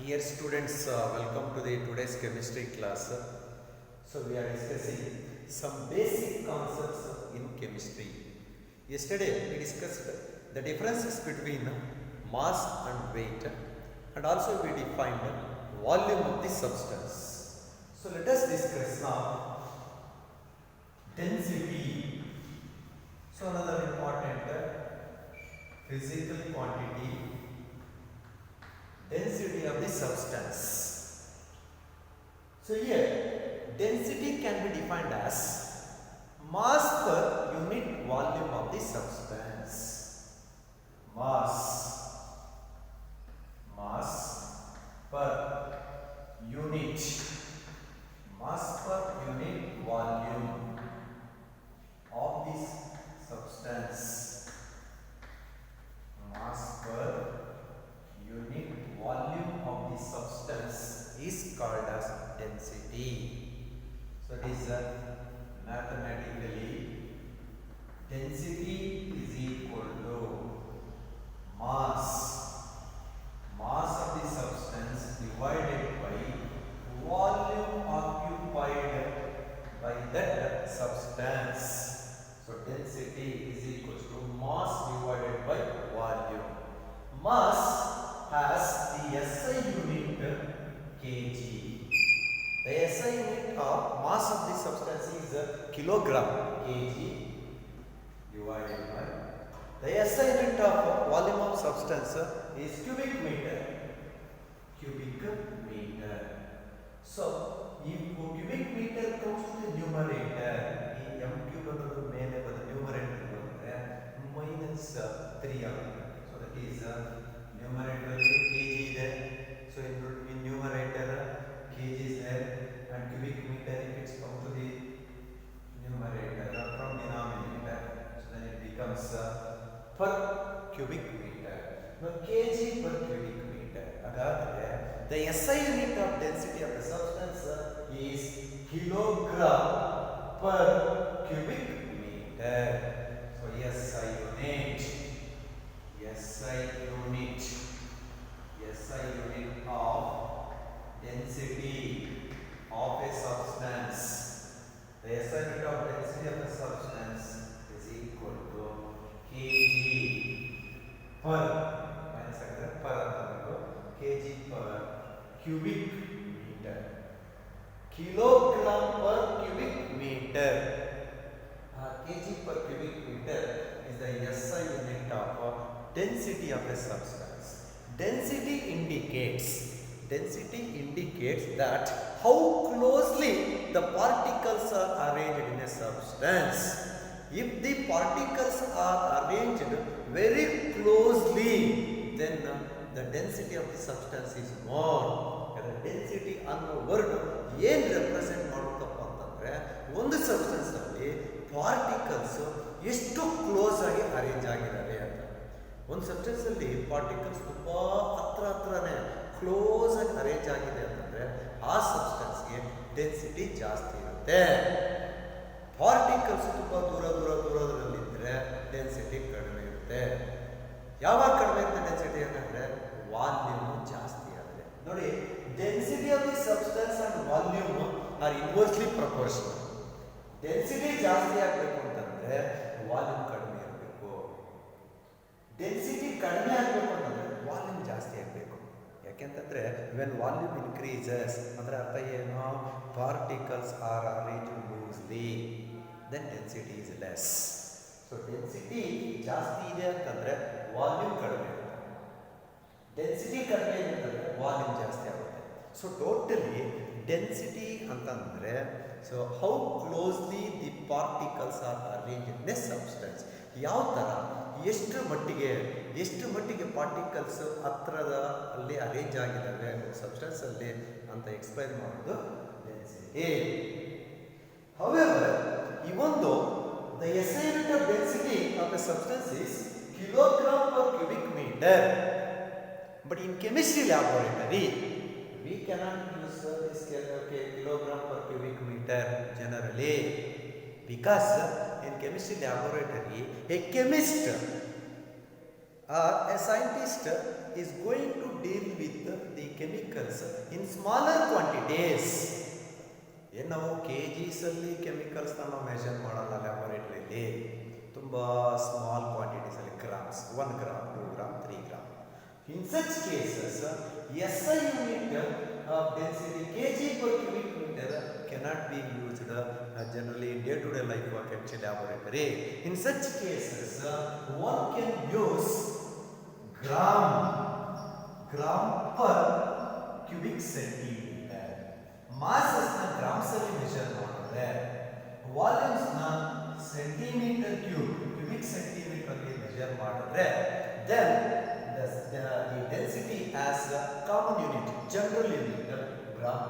Dear students, welcome to the today's chemistry class. So we are discussing some basic concepts in chemistry. Yesterday we discussed the differences between mass and weight, and also we defined volume of the substance. So let us discuss now density. So another important physical quantity, density of the substance. So here density can be defined as mass per unit volume of the substance. Mass per unit volume of this substance. Mass per unit volume of the substance is called as density. So it is mathematically density is equal to mass of the substance divided by volume occupied by that substance. So density is equal to mass divided by volume. Mass has the SI unit kg. The SI unit of mass of the substance is kilogram, kg, divided by the SI unit of volume of substance is cubic meter. So if cubic meter comes to the numerator, in m cube ಅನ್ನೋದು ಮೇಲೆ ಬಂದ numerator ಬಂದ್ರೆ minus 3 ಆಗುತ್ತೆ. So that is numerator kg ಇದೆ. So in numerator kg is there, and cubic meter if it's come to the numerator from denominator, so then it becomes per cubic meter. Now kg per cubic meter. Adadre the SI unit of density of the substance is kilogram per cubic meter. So SI unit of density of a substance. The SI unit of density of the substance is equal to kg per kg per cubic meter. Kilogram per cubic meter. Kg per cubic meter is the SI unit of density of a substance. Density indicates that how closely the particles are arranged in a substance. If the particles are arranged very closely, then the density of the substance is more. Density ಅನ್ನೋ word ಏನು represent ಮಾಡುತ್ತಪ್ಪ ಅಂತಂದ್ರೆ ಒಂದು substance ಅಲ್ಲಿ particles ಎಷ್ಟು close ಆಗಿ arrange ಆಗಿದ್ದಾವೆ ಅಂತ. ಒಂದು ಸಬ್ಸ್ಟೆನ್ಸ್ ಅಲ್ಲಿ ಪಾರ್ಟಿಕಲ್ಸ್ ತುಂಬಾ ಹತ್ರನೇ ಕ್ಲೋಸ್ ಆಗಿ ಅರೇಂಜ್ ಆಗಿದೆ ಅಂತಂದ್ರೆ ಆ ಸಬ್ಸ್ಟೆನ್ಸ್ಗೆ ಡೆನ್ಸಿಟಿ ಜಾಸ್ತಿ ಇರುತ್ತೆ. ಪಾರ್ಟಿಕಲ್ಸ್ ತುಂಬಾ ದೂರದಲ್ಲಿದ್ದರೆ ಡೆನ್ಸಿಟಿ ಕಡಿಮೆ ಇರುತ್ತೆ. ಯಾವಾಗ ಕಡಿಮೆ ಇರುತ್ತೆ ಡೆನ್ಸಿಟಿ ಅಂತಂದ್ರೆ ವಾಲ್ಯೂಮ್ ಜಾಸ್ತಿ ಆಗಿದೆ. ನೋಡಿ, density of the substance and volume are inversely proportional. Density ಜಾಸ್ತಿ ಆಗಬೇಕು ಅಂತಂದ್ರೆ ವಾಲ್ಯೂಮ್ ಕಡಿಮೆ ಇರಬೇಕು. ಡೆನ್ಸಿಟಿ ಕಡಿಮೆ ಆಗಬೇಕು ಅಂತಂದ್ರೆ ವಾಲ್ಯೂಮ್ ಜಾಸ್ತಿ ಆಗಬೇಕು. ಯಾಕೆಂತಂದ್ರೆ ವೆನ್ ವಾಲ್ಯೂಮ್ ಇನ್ಕ್ರೀಸಸ್ ಅಂದ್ರೆ ಅರ್ಥ ಏನು? Particles are arranged loosely, then density is less. So density ಜಾಸ್ತಿ ಇದೆ ಅಂತಂದ್ರೆ ವಾಲ್ಯೂಮ್ ಕಡಿಮೆ ಇರುತ್ತೆ. ಡೆನ್ಸಿಟಿ ಕಡಿಮೆ ಇದೆ ಅಂತಂದ್ರೆ ವಾಲ್ಯೂಮ್ ಜಾಸ್ತಿ ಆಗುತ್ತೆ. ಸೊ ಟೋಟಲಿ ಡೆನ್ಸಿಟಿ ಅಂತಂದ್ರೆ so how closely the particles are arrange in a substance. ಯಾವ ಥರ ಎಷ್ಟು ಮಟ್ಟಿಗೆ ಪಾರ್ಟಿಕಲ್ಸ್ ಹತ್ರದ ಅಲ್ಲಿ ಅರೇಂಜ್ ಆಗಿದ್ದಾವೆ ಸಬ್ಸ್ಟೆನ್ಸ್ ಅಲ್ಲಿ ಅಂತ ಎಕ್ಸ್ಪ್ಲೈನ್ ಮಾಡೋದು density. However, even though the SI unit of density of a substance is kilogram per cubic meter, but in chemistry laboratory we cannot use this kilogram per cubic meter generally, because in chemistry laboratory a chemist A scientist is going to deal with the chemicals in smaller quantities. ಏನು ನಾವು K ಜಿಸಲ್ಲಿ ಕೆಮಿಕಲ್ಸ್ನ ನಾವು measure ಮಾಡಲ್ಲ ಲ್ಯಾಬೊರೇಟರಿಯಲ್ಲಿ, ತುಂಬ small ಕ್ವಾಂಟಿಟೀಸಲ್ಲಿ grams, 1 gram 2 gram 3 gram. In such cases, SI unit of density kg per cubic meter cannot be used generally in day-to-day life of chemistry laboratory. In such cases, one can use gram per cubic centimeter. Masses na grams ಅಲ್ಲಿ measure ಮಾಡಿದ್ರೆ, volumes ನ centimetre cubic centimetre ಅಲ್ಲಿ measure ಮಾಡಿದ್ರೆ, then the density as a common unit, general unit, gram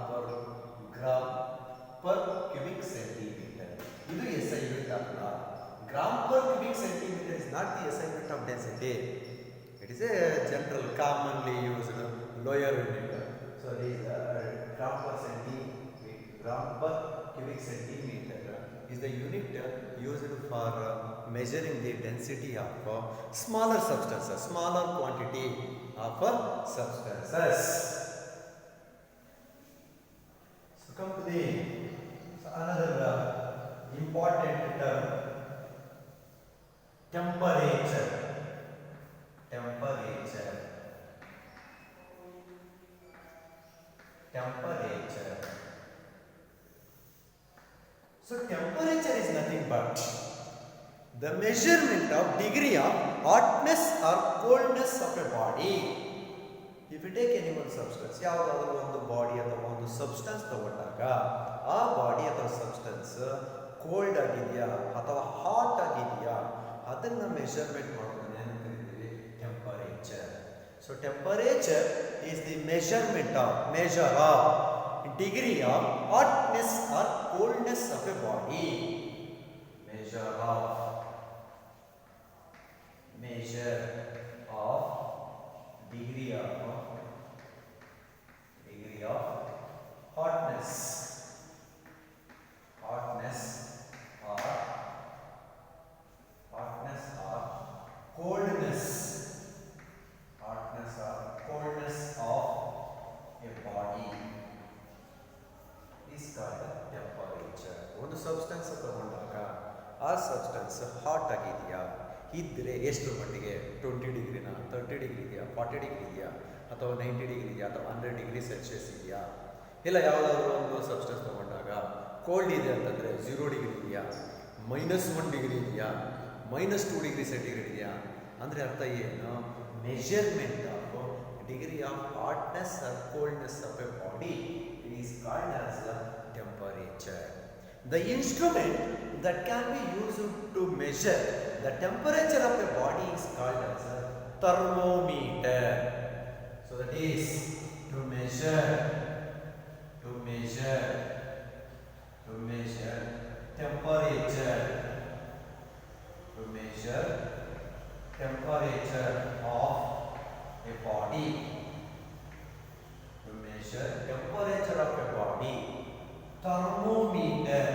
per cubic centimeter. ಇದು SI unit ಅಲ್ಲ. Gram per cubic centimeter is not the SI unit of density. It is a general, commonly used lower unit. So it is gram per cubic centimeter is the unit used for measuring the density of smaller substances, smaller quantity of substances. So come to the another important term, temperature. So temperature is nothing but the measurement of degree of hotness or coldness of a body. If you take any one substance, ಯಾವುದಾದರೂ ಒಂದು body ಅಥವಾ ಒಂದು substance ತಗೊಂಡಾಗ ಆ body ಅಥವಾ substance cold ಆಗಿದೆಯಾ ಅಥವಾ hot ಆಗಿದೆಯಾ ಅದನ್ನು ಮೆಷರ್ಮೆಂಟ್ ಮಾಡೋದನ್ನ ಏನು ಕರೀತೀವಿ? Temperature. So temperature is the measure of degree of hotness or coldness of a body. Measure of degree of hotness or coldness of a body is called temperature. ಒಂದು substance ತಗೊಂಡಾಗ ಆ substance hot ಆಗಿದೆಯಾ ಇದ್ದರೆ ಎಷ್ಟು ಮಟ್ಟಿಗೆ 20 ಡಿಗ್ರಿನ 30 degree ಇದೆಯಾ 40 degree ಇದೆಯಾ ಅಥವಾ 90 ಡಿಗ್ರಿ ಇದೆಯಾ ಅಥವಾ 100 ಡಿಗ್ರಿ ಸೆಲ್ಸಿಯಸ್ ಇದೆಯಾ, ಇಲ್ಲ ಯಾವುದಾದ್ರೂ ಒಂದು ಸಬ್ಸ್ಟೆನ್ಸ್ ತಗೊಂಡಾಗ ಕೋಲ್ಡ್ ಇದೆ ಅಂತಂದರೆ 0 ಡಿಗ್ರಿ ಇದೆಯಾ, -1 ಡಿಗ್ರಿ ಇದೆಯಾ, -2 ಡಿಗ್ರಿ ಸೆಂಟಿಗ್ರೇಡ್ ಇದೆಯಾ ಅಂದರೆ ಅರ್ಥ ಏನು? Measurement of degree of hotness or coldness of a body is called as temperature. The instrument that can be used to measure the temperature of a body is called as a thermometer. So that is to measure temperature of a body. To measure temperature of a body, thermometer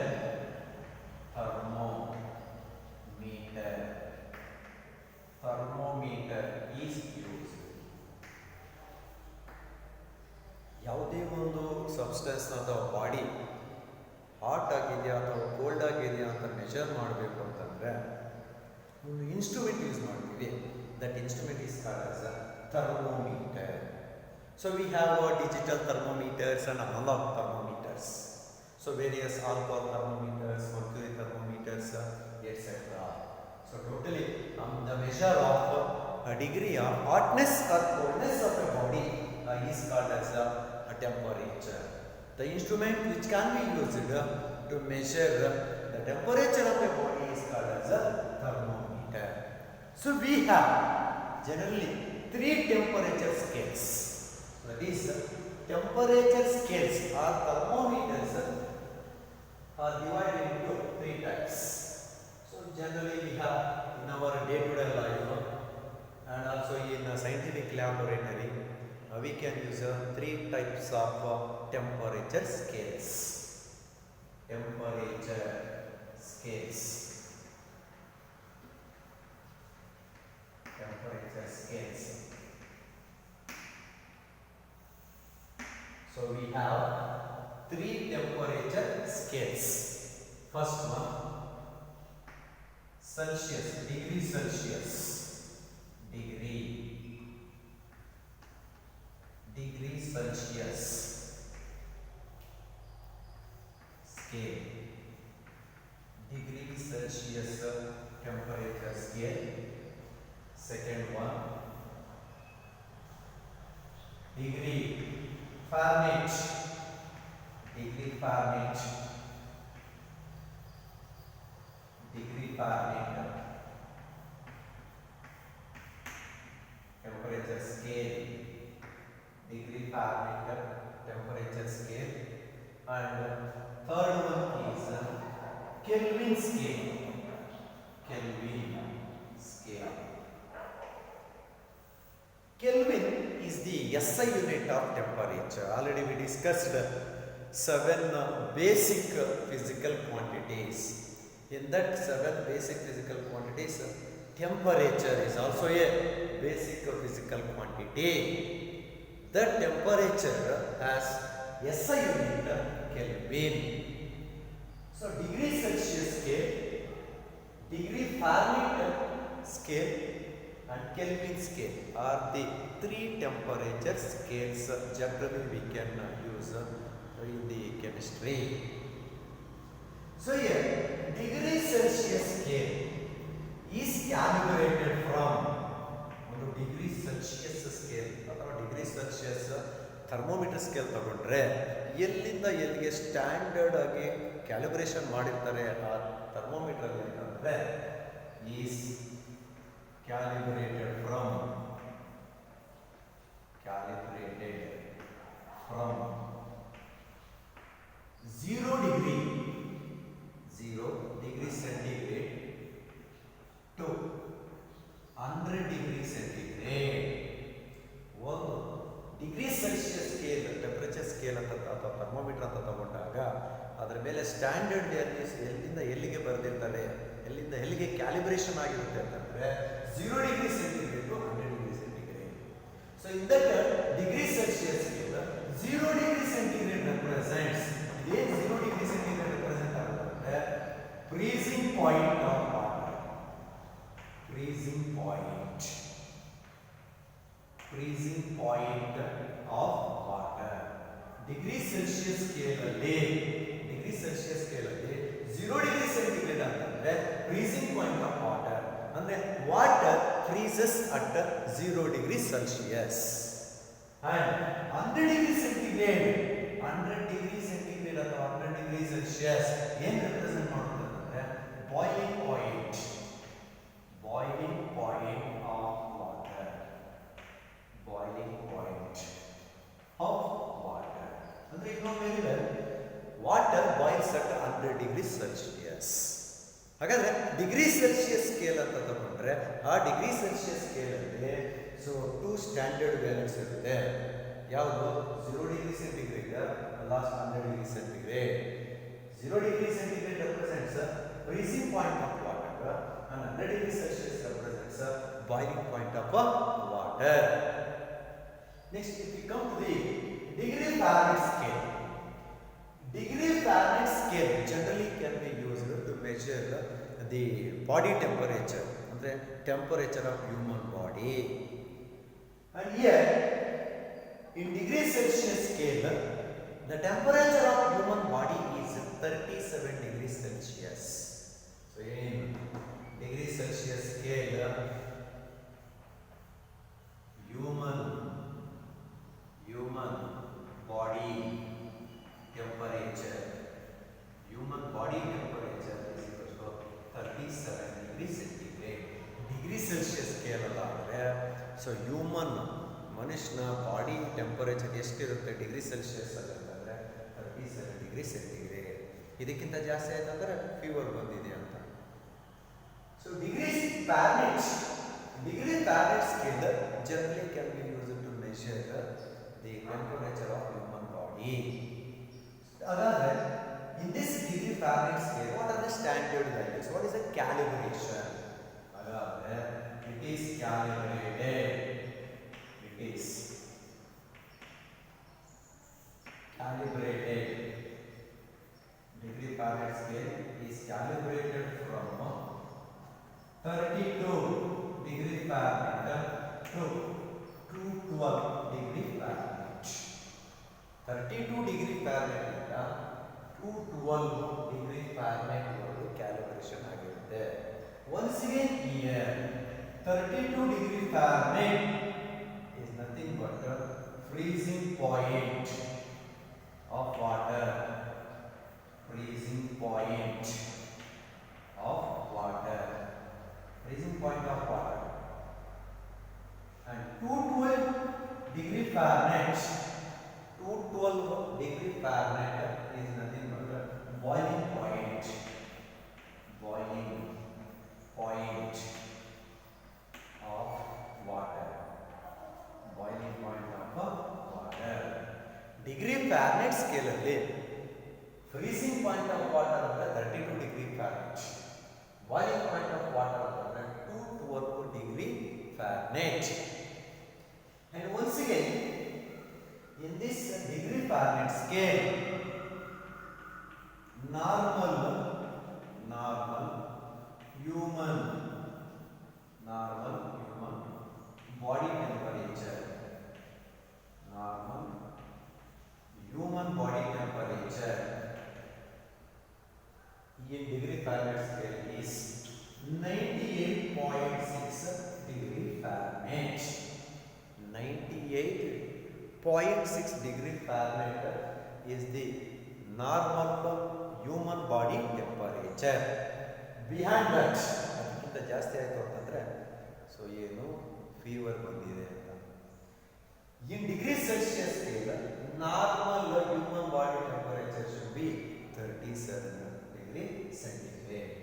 is used. ಯಾವುದೇ ಒಂದು substance ಅಥವಾ body hot ಆಗಿದೆಯಾ ಅಥವಾ cold ಆಗಿದೆಯಾ ಅಂತ measure ಮಾಡಬೇಕು ಅಂತಂದರೆ ಒಂದು ಇನ್ಸ್ಟ್ರೂಮೆಂಟ್ ಯೂಸ್ ಮಾಡ್ತೀವಿ. That instrument is called as a thermometer. So we have digital thermometers and analog thermometers. So various alcohol thermometers, mercury thermometers, etc. So totally the measure of a degree of hotness or coldness of a body is called as a temperature. The instrument which can be used to measure the temperature of a body is called as a thermometer. So we have generally 3 temperature scales. That is temperature scales or thermometers are divided into 3 types. So generally we have in our day-to-day life and also in a scientific laboratory we can use 3 types of temperature scales. Temperature scales. have three temperature scales. First one, Celsius, degree Celsius, degree Celsius scale, degree Celsius temperature scale. Second one, degree Fahrenheit, degree Fahrenheit, degree Fahrenheit temperature scale, degree Fahrenheit temperature scale. And third one is Kelvin scale, Kelvin scale. Kelvin is the SI unit of temperature. Already we discussed 7 basic physical quantities. In that 7 basic physical quantities, temperature is also a basic physical quantity. The temperature has SI unit Kelvin. So degree Celsius scale, degree Fahrenheit scale and Kelvin scale are the 3 temperature scales generally we can use in the chemistry. So here degree Celsius scale is calibrated from ಒಂದು degree Celsius scale ಅಥವಾ degree Celsius thermometer scale ತಗೊಂಡ್ರೆ ಎಲ್ಲಿಂದ ಎಲ್ಲಿಗೆ standard ಆಗಿ calibration ಮಾಡಿರ್ತಾರೆ ಆ thermometer ಏನಂದ್ರೆ is calibrated from 0 degree centigrade to 100 degree centigrade. ಒಂದು degree Celsius scale temperature scale ಅಂತ ಅಥವಾ ಥರ್ಮೋಮೀಟರ್ ಅಂತ ತಗೊಂಡಾಗ ಅದರ ಮೇಲೆ ಸ್ಟ್ಯಾಂಡರ್ಡ್ ಎಲ್ಲಿಂದ ಎಲ್ಲಿಗೆ ಬರೆದಿರ್ತಾರೆ, ಎಲ್ಲಿಂದ ಎಲ್ಲಿಗೆ ಕ್ಯಾಲಿಬ್ರೇಷನ್ ಆಗಿರುತ್ತೆ ಅಂತಂದ್ರೆ 0 degree centigrade to 100 degree centigrade. So in that degree Celsius scale, 0 degree centigrade represents, this 0 degree centigrade represents the freezing point of water. Freezing point of water. Degree Celsius scale alli 0 degree centigrade ಅಂತಂದ್ರೆ freezing point of water. ಅಂದ್ರೆ water freezes at 0 degree Celsius. And 100 degree centigrade ಅಥವಾ 100 degree Celsius ಏನು represent ಮಾಡುತ್ತೆ ಅಂದ್ರೆ boiling point of water. ಅಂದ್ರೆ ಇನ್ನೊಂದು water boils at 100 degree Celsius. ಹಾಗಾದ್ರೆ degree Celsius scale ಅಂತ ತಗೊಂಡ್ರೆ ಆ ಡಿಗ್ರಿ ಸೆಲ್ಸಿಯಸ್ ಸ್ಕೇಲ್ ಅಲ್ಲಿ ಸೊ 2 ಸ್ಟ್ಯಾಂಡರ್ಡ್ ವ್ಯಾಲ್ಯೂಸ್ ಇರುತ್ತೆ. ಯಾವುದು 0 degree centigrade last 100 degree centigrade. 0 degree centigrade represents freezing point of water and 100 degree Celsius represents boiling point of water. Next, if we come to the degree Fahrenheit scale. Degree Fahrenheit scale generally can be used to measure the body temperature, the temperature of human body. And here in degree Celsius scale, the temperature of human body is 37 degrees Celsius. So in degree Celsius scale, human body temperature is equal to 37 degrees centigrade. Degree Celsius scale ಅಲ್ಲಾದ್ರೆ so human ಮನುಷ್ಯನ body temperature ಎಷ್ಟಿರುತ್ತೆ degree Celsius ಅಂತಂದರೆ 37 degree centigrade. ಇದಕ್ಕಿಂತ ಜಾಸ್ತಿ ಆಯ್ತಂದ್ರೆ fever ಬಂದಿದೆ ಅಂತ. So degree Fahrenheit scale generally can be used to measure the temperature of human body. Again, in this degree Fahrenheit scale, what are the standard values? What is the calibration? Again, it is calibrated. Fahrenheit to 212 degree Fahrenheit. 32 degree Fahrenheit ಇಂದ 212 degree Fahrenheit ವರೆಗೂ calibration ಆಗಿರುತ್ತೆ. Once again here 32 degree Fahrenheit is nothing but the freezing point of water. Freezing point of water. Freezing point of water. And 212 degree Fahrenheit. 212 degree Fahrenheit is nothing but the boiling point. Boiling point of water. Boiling point of water. Degree Fahrenheit scale alli freezing point of water ಅಂದ್ರೆ 32 degree Fahrenheit. Boiling point of water ಅಂದ್ರೆ 212 degree Fahrenheit. And once again, in this degree Fahrenheit scale, normal human body temperature, normal human body temperature in degree Fahrenheit scale is 98.6 degree Fahrenheit. 98.6 degree Fahrenheit is the normal human body temperature. Behind that, ಅದಕ್ಕಿಂತ ಜಾಸ್ತಿ ಆಯಿತು ಅಂತಂದರೆ so ಏನು fever ಬಂದಿದೆ ಅಂತ. In degree Celsius scale, normal human body temperature should be 37 degree centigrade.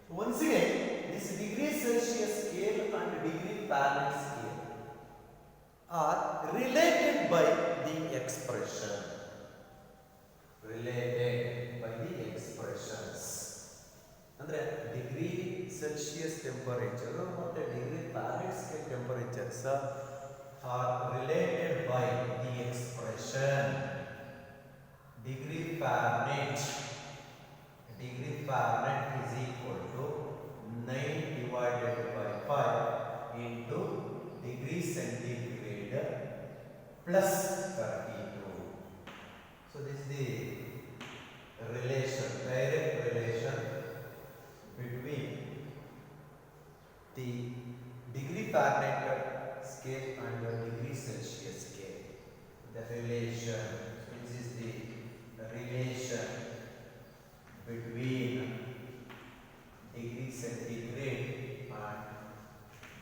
So once again, this degree Celsius scale and degree Fahrenheit scale are related by the expression. Related by the expressions. ಅಂದ್ರೆ degree Celsius temperature ಮತ್ತು degree Fahrenheit scale temperatures are related by the expression degree Fahrenheit is equal to 9 divided by 5 into degree centigrade plus 32. So this is the relation, direct relation between the degree Fahrenheit scale and the degree Celsius scale. The relation, so this is the relation between degree centigrade and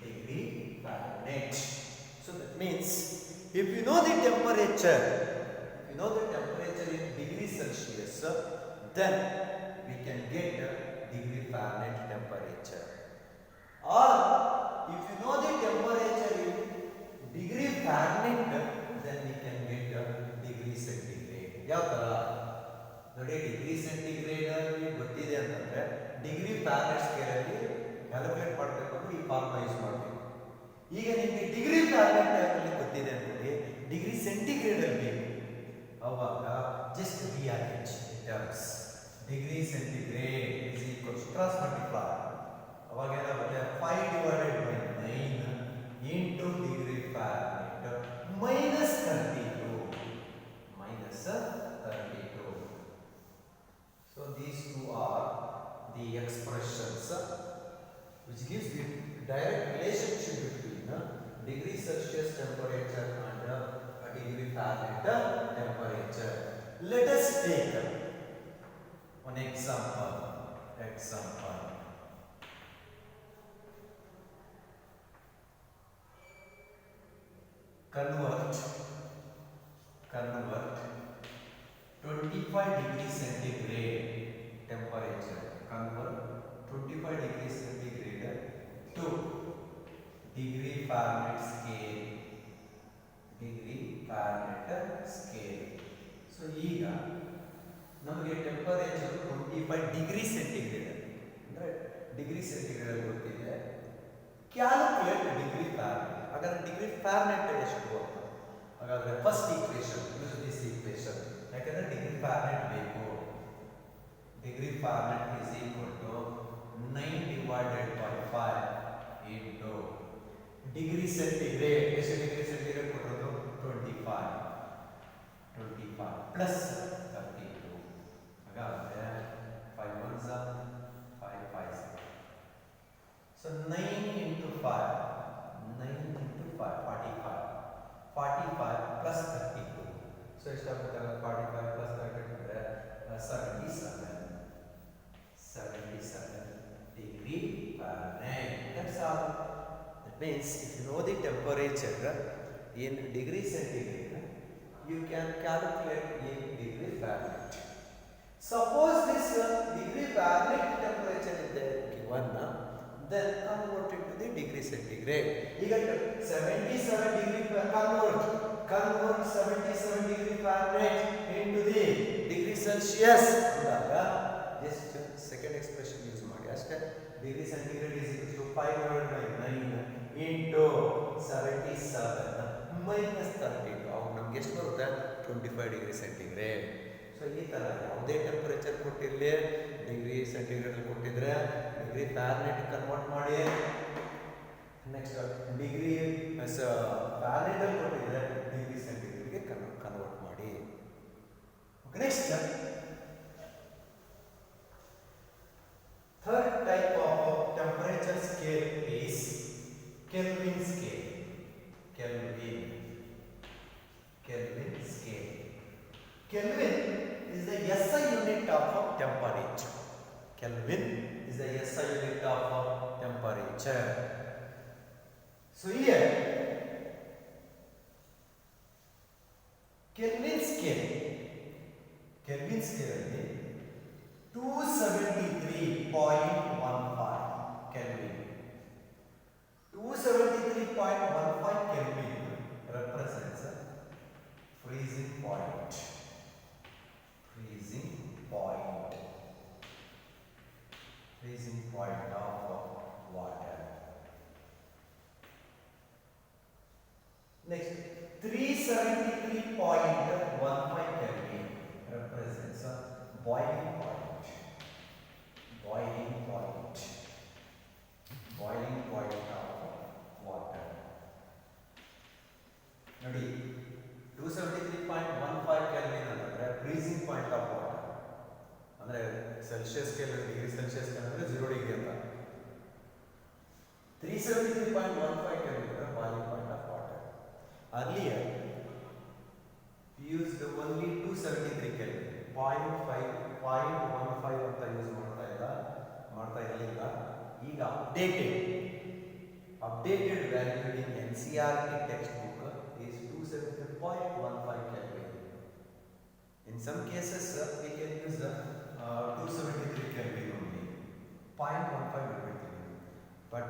degree Fahrenheit. So that means if you know the temperature, in degree Celsius, then we can get degree Fahrenheit temperature. Or if you know the temperature in degree Fahrenheit, then we can get degree centigrade. ಯಾವ ತರ ನೋಡಿ, degree centigrade ಗೊತ್ತಿದೆ ಅಂತಂದ್ರೆ degree Fahrenheit scale ಅಲ್ಲಿ calculate ಮಾಡಬೇಕು ಅಂದ್ರೆ ಈ formula use ಮಾಡಬೇಕು. ಈಗ ನಿಮಗೆ ಡಿಗ್ರಿ ಫ್ಯಾರೆನ್ಹೀಟ್ ಅಲ್ಲಿ ಗೊತ್ತಿದೆ ಅಂತಂದ್ರೆ ಡಿಗ್ರಿ ಸೆಂಟಿಗ್ರೇಡ್ ಅಲ್ಲಿ ಬೇಕು, ಅವಾಗ just rearrange terms. Degree centigrade is equals cross multiply, ಅವಾಗ ಏನಾಗುತ್ತೆ 5 divided by 9 into degree Fahrenheit minus 32. So these two are the expressions which gives the direct relationship between degree Celsius temperature and degree Fahrenheit temperature. Let us take one example. Convert 25 degree centigrade temperature. Convert 25 degree centigrade to degree Fahrenheit scale. So ಈಗ ನಮಗೆ temperature 25 degree centigrade ಅಂದ್ರೆ degree centigrade ಗೊತ್ತಿದೆ. Calculate degree Fahrenheit. ಹಾಗಾದ್ರೆ degree Fahrenheit ಎಷ್ಟು ಅಂತ ಹಾಗಾದ್ರೆ first equation use this equation. ಯಾಕಂದ್ರೆ degree Fahrenheit ಬೇಕು. Degree Fahrenheit is equal to 9 divided by 5 into degree centigrade ಎಷ್ಟು ಡಿಗ್ರಿ ಸೆಂಟಿಗ್ರೇಡ್ ಕೊಟ್ಟಿರೋದು 25 ಪ್ಲಸ್ 32 ಹಾಗಾದ್ರೆ 5 1s 5 5s so 9 into 5 45 plus 32 so ಎಷ್ಟಾಗುತ್ತೆ 45 plus 32 ಅಂದ್ರೆ 77 degree Fahrenheit. That's all. That means if you know the temperature in degree centigrade, you can calculate in degree Fahrenheit. Suppose this degree Fahrenheit temperature is there given, then convert it to the degree centigrade. You get 77 degree convert 77 degree Fahrenheit into the degree Celsius. Just second expression use ಮಾಡಿ ಅಷ್ಟೇ. Degree centigrade is equal to 509 into 77 minus 32. ಅವಾಗ ನಮ್ಗೆ ಎಷ್ಟು ಬರುತ್ತೆ 25 degree centigrade. So ಈ ತರ ಯಾವುದೇ temperature ಕೊಟ್ಟಿರಲಿ degree centigrade ಕೊಟ್ಟಿದ್ರೆ ಡಿಗ್ರಿ ಫ್ಯಾರನೈಟ್ ಕನ್ವರ್ಟ್ ಮಾಡಿ ನೆಕ್ಸ್ಟ್ ಡಿಗ್ರಿ ಫ್ಯಾರನೈಟ್ ಅಲ್ಲಿ ಕೊಟ್ಟಿದ್ರೆ ಡಿಗ್ರಿ ಸೆಂಟಿಗ್ರೇಡ್ಗೆ ಕನ್ವರ್ಟ್ ಮಾಡಿ. Okay next third type of temperature scale is Kelvin scale. Kelvin scale. Kelvin is the SI unit of temperature. Kelvin is the SI unit of temperature. So here Kelvin scale is 273.15 Kelvin. 273.15 Kelvin represents a freezing point. Freezing point of water. Next, 373.15 Kelvin represents a boiling point. Boiling point of water. ನೋಡಿ 273.15 kelvin ಅಂದ್ರೆ freezing point of water ಅಂದ್ರೆ Celsius scale degree Celsius scale ಅಂದ್ರೆ 0 degree ಅಂತ 373.15 kelvin ಅಂದ್ರೆ boiling point of water. Earlier used only 273 kelvin 0.15 ಅಂತ use ಮಾಡ್ತಾ ಇರಲಿಲ್ಲ. ಈಗ updated value in NCERT textbook is 273.15 Kelvin. In some cases we can use 273 Kelvin only. 0.15 will be given, but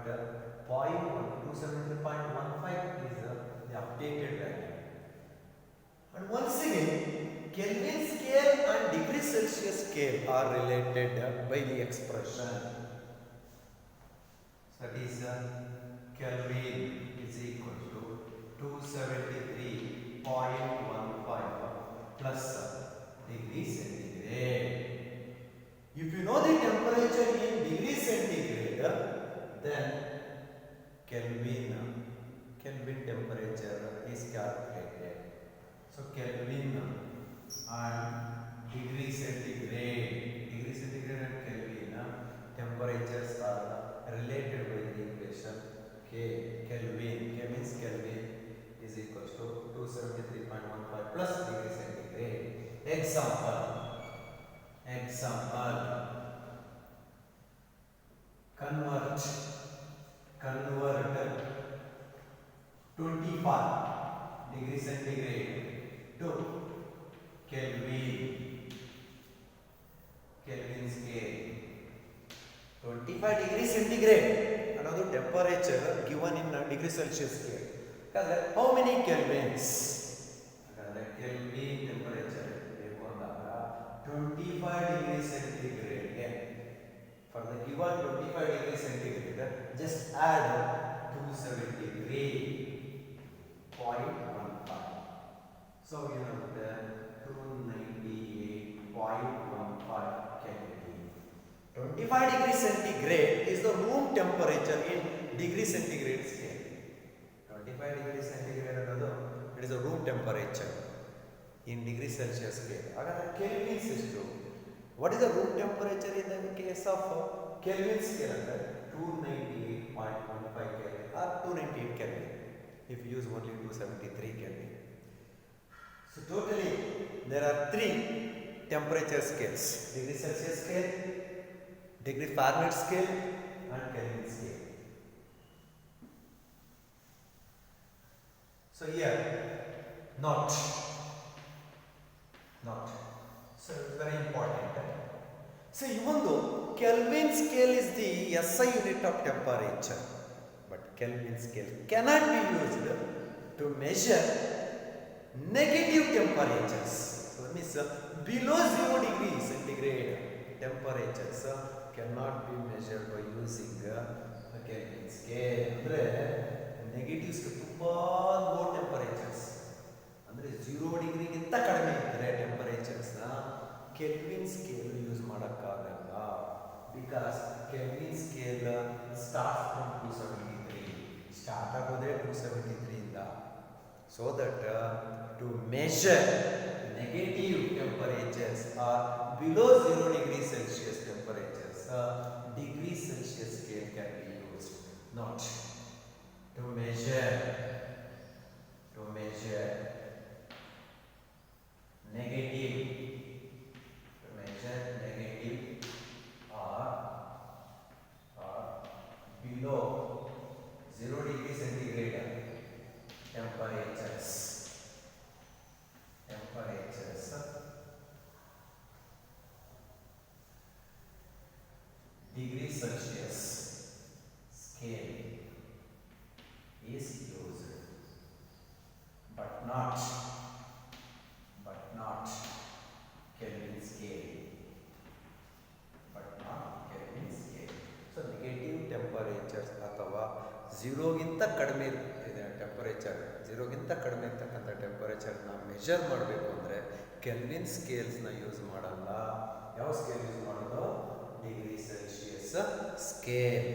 273.15 is the updated value. And once again, Kelvin scale and degree Celsius scale are related by the expression. So that is Kelvin is equal to 273.15 plus degree centigrade. If you know the temperature in degree centigrade, then Kelvin temperature is calculated. So Kelvin and degree centigrade and Kelvin temperatures are related by the equation Kelvin is equal to 273.15 plus degree centigrade. Example convert 25 degree centigrade to Kelvin scale. 25 degree centigrade another temperature given in degree Celsius scale. How many kelvins? Kelvin temperature 25 degree centigrade. For the given 25 degree centigrade, just add 273.15. So you know the 298.15 Kelvin. 25 degree centigrade is the room temperature in degree centigrade scale. Degree centigrade ಅನ್ನೋದು it is a room temperature in degree Celsius scale. ಹಾಗಾದ್ರೆ kelvins ಎಷ್ಟು? What is the room temperature in the case of Kelvin scale ಅಂದರೆ 298.15 kelvin or 298 kelvin if you use only 273 Kelvin. So totally there are 3 temperature scales: degree Celsius scale, degree Fahrenheit scale and Kelvin scale. So here not so it's very important. So even though Kelvin scale is the SI unit of temperature, but Kelvin scale cannot be used to measure negative temperatures. So that means below 0 degree centigrade temperatures cannot be measured by using Kelvin scale. ಅಂದರೆ negatives ತುಂಬ low temperatures ಅಂದರೆ 0 ಡಿಗ್ರಿಗಿಂತ ಕಡಿಮೆ ಇದ್ದರೆ ಟೆಂಪರೇಚರ್ಸ್ನ Kelvin scale use ಮಾಡೋಕ್ಕಾಗಲ್ಲ. Because Kelvin scale start from 273, start ಆಗೋದೇ 273 ಇಂದ. So that to measure negative temperatures or below 0 degree Celsius temperatures degree Celsius scale can be used. Not to measure negative or below 0 degree centigrade temperatures degree Celsius scale is used, but not Kelvin scale. So negative temperatures ಅಥವಾ 0ಗಿಂತ ಕಡಿಮೆ ಇದೆ temperature, 0ಗಿಂತ ಕಡಿಮೆ ಇರ್ತಕ್ಕಂಥ ಟೆಂಪರೇಚರ್ನ measure ಮಾಡಬೇಕು ಅಂದರೆ kelvin ಸ್ಕೇಲ್ಸ್ನ use ಮಾಡಲ್ಲ. ಯಾವ scale use ಮಾಡೋದು? Degree Celsius scale.